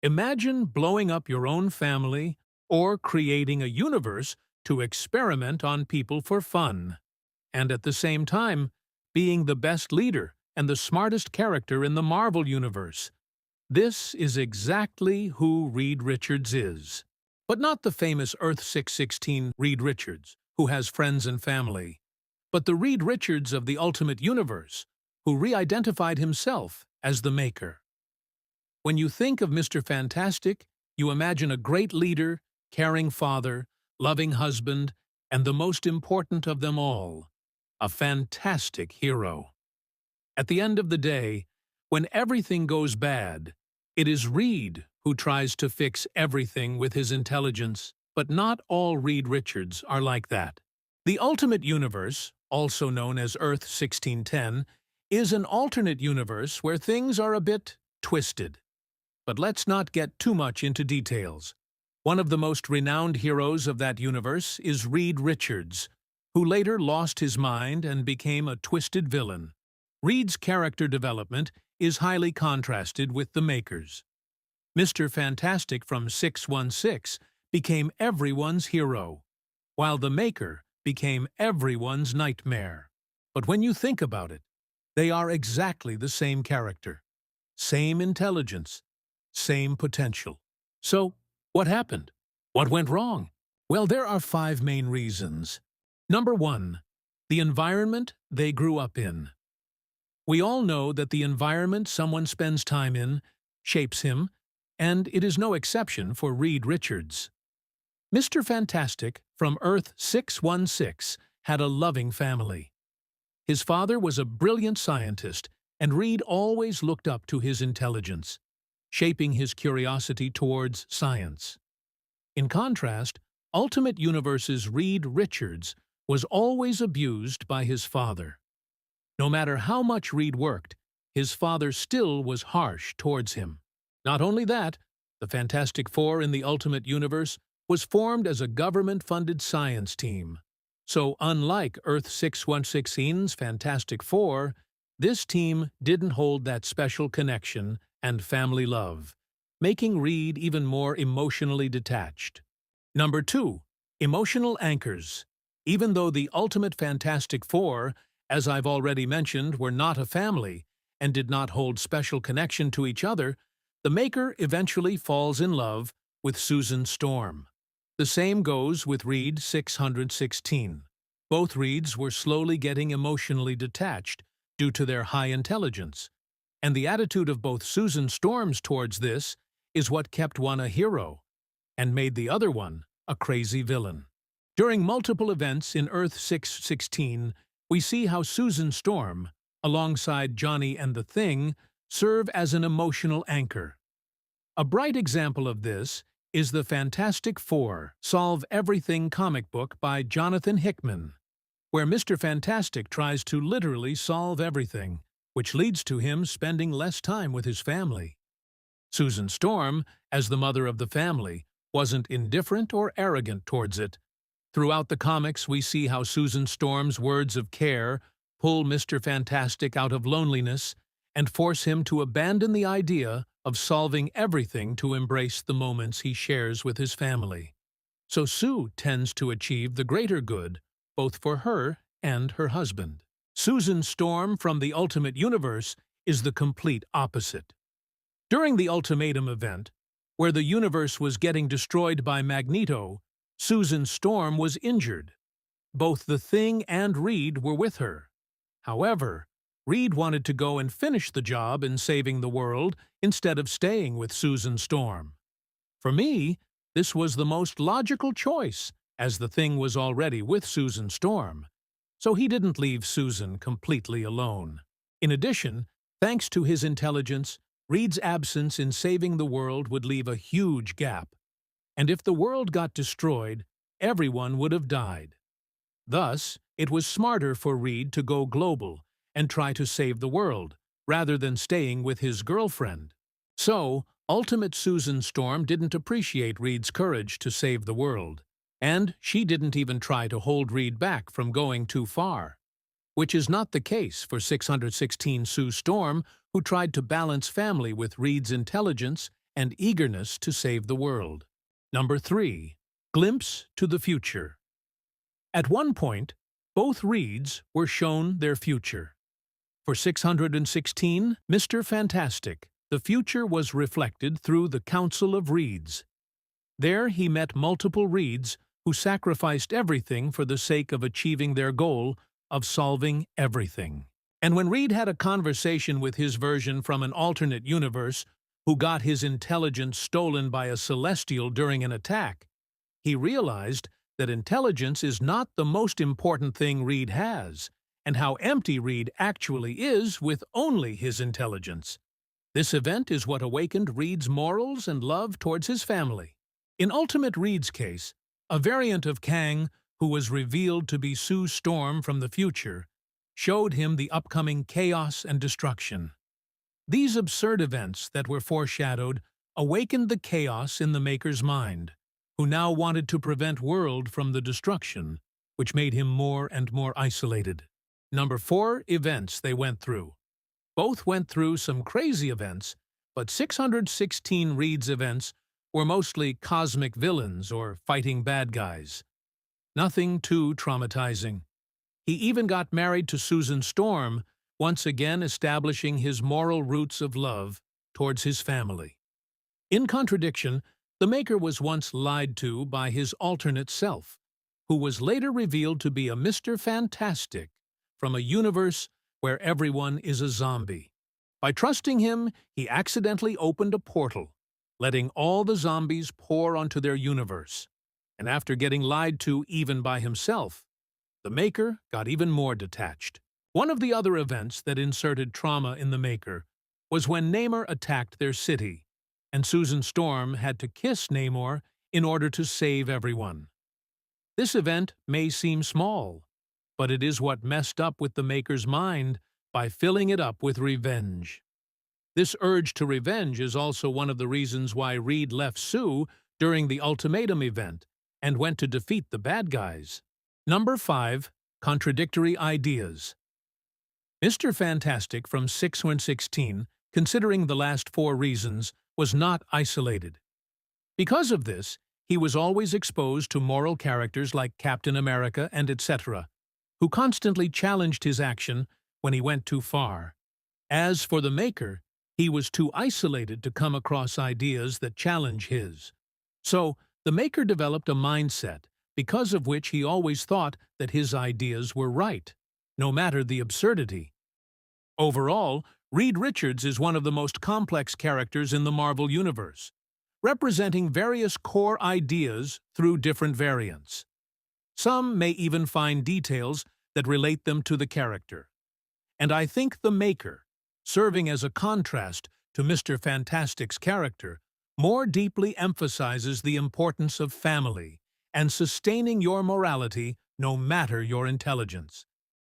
Imagine blowing up your own family or creating a universe to experiment on people for fun, and at the same time, being the best leader and the smartest character in the Marvel Universe. This is exactly who Reed Richards is. But not the famous Earth 616 Reed Richards, who has friends and family, but the Reed Richards of the Ultimate Universe, who re-identified himself as the Maker. When you think of Mr. Fantastic, you imagine a great leader, caring father, loving husband, and the most important of them all, a fantastic hero. At the end of the day, when everything goes bad, it is Reed who tries to fix everything with his intelligence, but not all Reed Richards are like that. The Ultimate Universe, also known as Earth 1610, is an alternate universe where things are a bit twisted. But let's not get too much into details. One of the most renowned heroes of that universe is Reed Richards, who later lost his mind and became a twisted villain. Reed's character development is highly contrasted with the Maker's. Mr. Fantastic from 616 became everyone's hero, while the Maker became everyone's nightmare. But when you think about it, they are exactly the same character, same intelligence, same potential. So, what happened? What went wrong? Well, there are 5 main reasons. Number 1. The environment they grew up in. We all know that the environment someone spends time in shapes him, and it is no exception for Reed Richards. Mr. Fantastic from Earth 616 had a loving family. His father was a brilliant scientist, and Reed always looked up to his intelligence, shaping his curiosity towards science. In contrast, Ultimate Universe's Reed Richards was always abused by his father. No matter how much Reed worked, his father still was harsh towards him. Not only that, the Fantastic Four in the Ultimate Universe was formed as a government-funded science team. So unlike Earth 616's Fantastic Four, this team didn't hold that special connection and family love, making Reed even more emotionally detached. Number 2. Emotional anchors. Even though the Ultimate Fantastic Four, as I've already mentioned, were not a family and did not hold special connection to each other, the Maker eventually falls in love with Susan Storm. The same goes with Reed 616. Both Reeds were slowly getting emotionally detached due to their high intelligence, and the attitude of both Susan Storms towards this is what kept one a hero and made the other one a crazy villain. During multiple events in Earth 616, we see how Susan Storm, alongside Johnny and the Thing, serve as an emotional anchor. A bright example of this is the Fantastic Four Solve Everything comic book by Jonathan Hickman, where Mr. Fantastic tries to literally solve everything, which leads to him spending less time with his family. Susan Storm, as the mother of the family, wasn't indifferent or arrogant towards it. Throughout the comics, we see how Susan Storm's words of care pull Mr. Fantastic out of loneliness and force him to abandon the idea of solving everything to embrace the moments he shares with his family. So Sue tends to achieve the greater good, both for her and her husband. Susan Storm from the Ultimate Universe is the complete opposite. During the Ultimatum event, where the universe was getting destroyed by Magneto, Susan Storm was injured. Both the Thing and Reed were with her. However, Reed wanted to go and finish the job in saving the world instead of staying with Susan Storm. For me, this was the most logical choice, as the Thing was already with Susan Storm, so he didn't leave Susan completely alone. In addition, thanks to his intelligence, Reed's absence in saving the world would leave a huge gap, and if the world got destroyed, everyone would have died. Thus, it was smarter for Reed to go global and try to save the world, rather than staying with his girlfriend. So, Ultimate Susan Storm didn't appreciate Reed's courage to save the world, and she didn't even try to hold Reed back from going too far. Which is not the case for 616 Sue Storm, who tried to balance family with Reed's intelligence and eagerness to save the world. Number 3. Glimpse to the future. At one point, both Reeds were shown their future. For 616, Mr. Fantastic, the future was reflected through the Council of Reeds. There he met multiple Reeds who sacrificed everything for the sake of achieving their goal of solving everything. And when Reed had a conversation with his version from an alternate universe who got his intelligence stolen by a celestial during an attack, he realized that intelligence is not the most important thing Reed has, and how empty Reed actually is with only his intelligence. This event is what awakened Reed's morals and love towards his family. In Ultimate Reed's case, a variant of Kang, who was revealed to be Sue Storm from the future, showed him the upcoming chaos and destruction. These absurd events that were foreshadowed awakened the chaos in the Maker's mind, who now wanted to prevent world from the destruction, which made him more and more isolated. Number 4. Events they went through. Both went through some crazy events, but 616 Reed's events were mostly cosmic villains or fighting bad guys. Nothing too traumatizing. He even got married to Susan Storm, once again establishing his moral roots of love towards his family. In Contradiction, the Maker was once lied to by his alternate self, who was later revealed to be a Mr. Fantastic from a universe where everyone is a zombie. By trusting him, he accidentally opened a portal, letting all the zombies pour onto their universe. And after getting lied to even by himself, the Maker got even more detached. One of the other events that inserted trauma in the Maker was when Namor attacked their city, and Susan Storm had to kiss Namor in order to save everyone. This event may seem small, but it is what messed up with the Maker's mind by filling it up with revenge. This urge to revenge is also one of the reasons why Reed left Sue during the Ultimatum event and went to defeat the bad guys. Number 5. Contradictory ideas. Mr. Fantastic from 616, considering the last 4 reasons, was not isolated. Because of this, he was always exposed to moral characters like Captain America and etc., who constantly challenged his action when he went too far. As for the Maker, he was too isolated to come across ideas that challenge his. So, the Maker developed a mindset because of which he always thought that his ideas were right, no matter the absurdity. Overall, Reed Richards is one of the most complex characters in the Marvel Universe, representing various core ideas through different variants. Some may even find details that relate them to the character. And I think the Maker, serving as a contrast to Mr. Fantastic's character, more deeply emphasizes the importance of family and sustaining your morality no matter your intelligence.